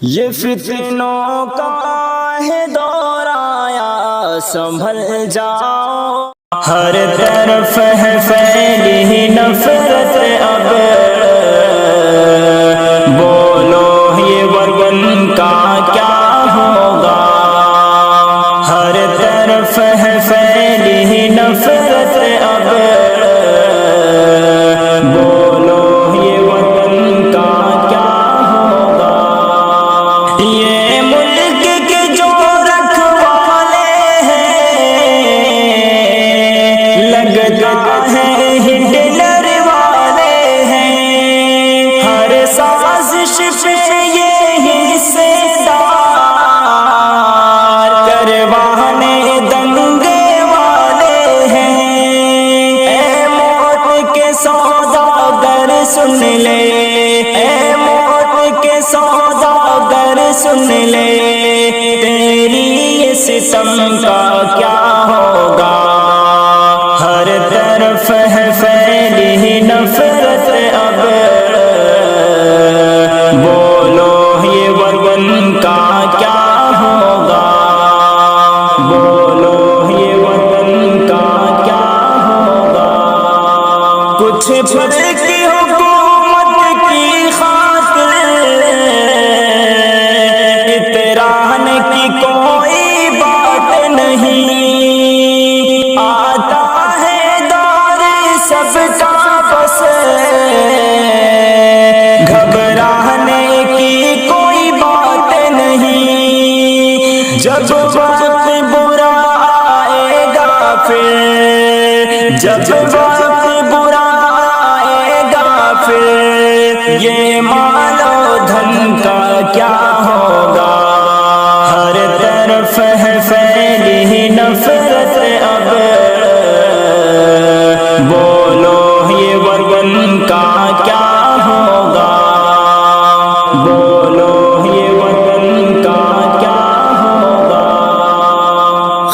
یہ فتنوں کا ہے دور آیا، سنبھل جاؤ، ہر طرف ہے پھیلی نفرت اب، بولو یہ ورگن کا کیا ہوگا، ہر طرف ہے پھیلی نفرت اب، بولو یہ ورگن کا کیا ہوگا، یہ ملک کے جو رکھوالے ہیں، لگتا ہے ہٹلر والے ہیں، ہر سازش پہ یہ حصے دار، کروانے دنگے والے ہیں، اے موت کے سوداگر سن لے، اے موت کے سوداگر سن لے، تیری ستم کا کیا ہوگا، ہر طرف ہے پھیلی نفرت اب، بولو یہ ورگن کا کیا ہوگا، بولو یہ ورگن کا کیا ہوگا، کچھ پل کی حکومت کی خاطر اتران کی کوئی بات نہیں، آتا ہے دور سب کا بس، گھبرانے کی کوئی بات نہیں، جب وقت برا آئے گا پھر، جب وقت برا آئے گا پھر، یہ مال و دھن کا کیا ہوگا، ہر طرف ہے پھیلی نفرت اب، بولو یہ ورگن کا کیا ہوگا، بولو یہ ورگن کا کیا ہوگا،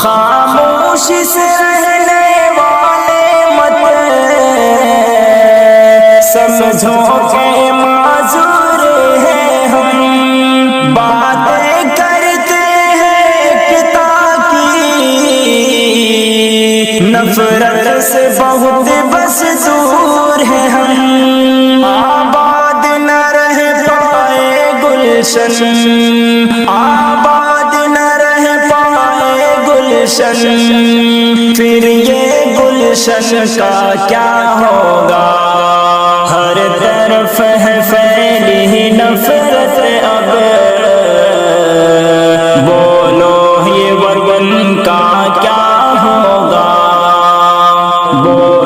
خاموش سے رہنے والے مت سمجھو کہ معذور ہیں ہم، باتیں کرتے ہیں اقتا کی، نفرت سے بہت بس دور ہیں ہم، آباد نہ رہ پائے گلشن، آباد نہ رہ پائے گلشن، پھر یہ گلشن کا کیا ہوگا، ہر طرف ہے پھیلی نفرت اب، بولو یہ ورگن کا کیا ہوگا، بولو